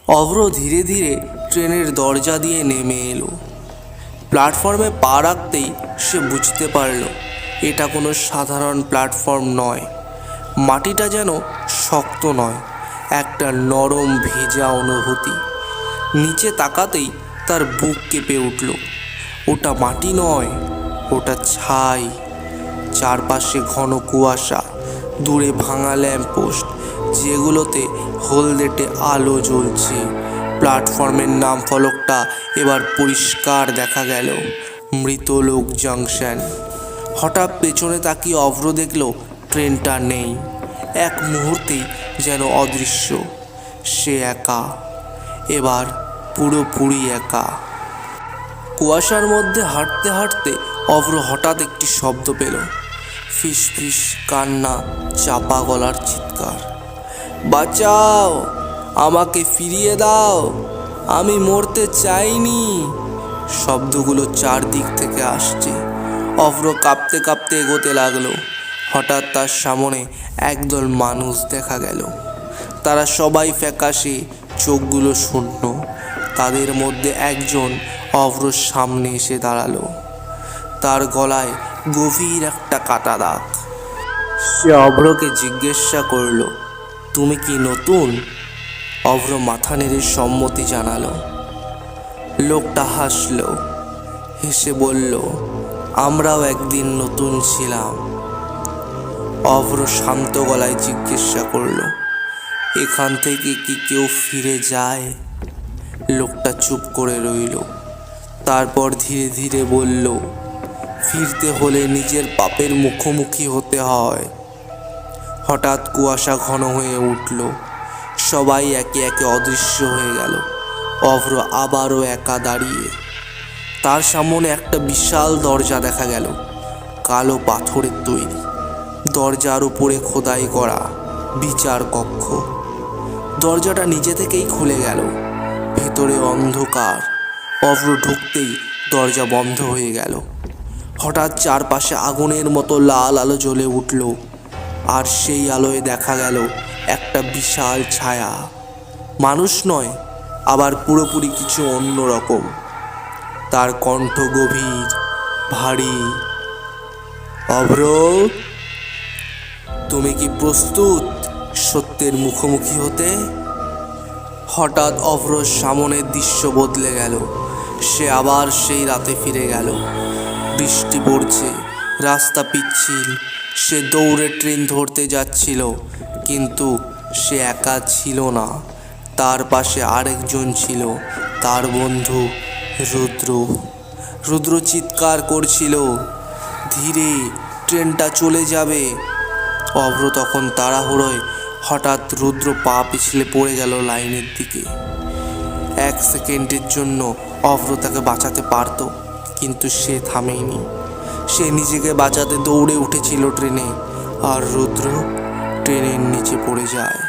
অভ্র ধীরে ধীরে ট্রেনের দরজা দিয়ে নেমে এলো। প্ল্যাটফর্মে পা রাখতেই সে বুঝতে পারল এটা কোনো সাধারণ প্ল্যাটফর্ম নয়। মাটিটা যেন শক্ত নয়, একটা নরম ভেজা অনুভূতি। নিচে তাকাতেই তার বুক কেঁপে উঠল। ওটা মাটি নয়, ওটা ছাই। চারপাশে ঘন কুয়াশা, দূরে ভাঙা ল্যাম্পপোস্ট যেগুলোতে হলদেটে আলো জ্বলছে। প্ল্যাটফর্মের নাম ফলকটা এবার পরিষ্কার দেখা গেল, মৃতলোক জাংশন। হঠাৎ পেছনে তাকিয়ে অভ্র দেখল ট্রেনটা নেই। এক মুহূর্তেই যেন অদৃশ্য। সে একা, এবার পুরোপুরি একা। কুয়াশার মধ্যে হাঁটতে হাঁটতে অভ্র হঠাৎ একটি শব্দ পেল, ফিস ফিস কান্না, চাপা গলার চিৎকার। বাঁচাও, আমাকে ফিরিয়ে দাও, আমি মরতে চাইনি। শব্দগুলো চারদিক থেকে আসছে। অভ্র কাঁপতে কাঁপতে এগোতে লাগলো। হঠাৎ তার সামনে একদল মানুষ দেখা গেল। তারা সবাই ফ্যাকাশে, চোখগুলো শূন্য। তাদের মধ্যে একজন অভ্রর সামনে এসে দাঁড়ালো। তার গলায় গভীর একটা কাটা দাগ। সে অভ্রকে জিজ্ঞাসা করল, তুমি কি নতুন? অভ্র মাথা নেড়ে সম্মতি জানালো। লোকটা হাসল, হেসে বলল, আমরাও একদিন নতুন ছিলাম। অভ্র শান্ত গলায় জিজ্ঞাসা করল, এখান থেকে কি কেউ ফিরে যায়? লোকটা চুপ করে রইল। তারপর ধীরে ধীরে বলল, ফিরতে হলে নিজের পাপের মুখোমুখি হতে হয়। হঠাৎ কুয়াশা ঘন হয়ে উঠল। সবাই একে একে অদৃশ্য হয়ে গেল। অভ্র আবারও একা দাঁড়িয়ে। তার সামনে একটা বিশাল দরজা দেখা গেল, কালো পাথরের তৈরি। দরজার উপরে খোদাই করা বিচার কক্ষ। দরজাটা নিজে থেকেই খুলে গেল। ভেতরে অন্ধকার। অভ্র ঢুকতেই দরজা বন্ধ হয়ে গেল। হঠাৎ চারপাশে আগুনের মতো লাল আলো জ্বলে উঠল, আর সেই আলোয় দেখা গেল একটা বিশাল ছায়া। মানুষ নয়, আবার পুরোপুরি কিছু অন্যরকম। তার কণ্ঠ গভীর, ভারী। অভ্র, তুমি কি প্রস্তুত সত্যের মুখোমুখি হতে? হঠাৎ অভ্রর সামনের দৃশ্য বদলে গেল। সে আবার সেই রাতে ফিরে গেল। বৃষ্টি পড়ছে, রাস্তা পিচ্ছিল। সে দৌড়ে ট্রেন ধরতে যাচ্ছিল, কিন্তু সে একা ছিল না। তার পাশে আরেকজন ছিল, তার বন্ধু রুদ্র। রুদ্র চিৎকার করছিল, ধীরে, ট্রেনটা চলে যাবে। অভ্র তখন তাড়াহুড়োয়। হঠাৎ রুদ্র পা পিছলে পড়ে গেল লাইনের দিকে। এক সেকেন্ডের জন্য অভ্র তাকে বাঁচাতে পারত, কিন্তু সে থামেনি। সে নিজেকে বাঁচাতে দৌড়ে উঠেছিল ট্রেনে, আর রুদ্র ট্রেনের নিচে পড়ে যায়।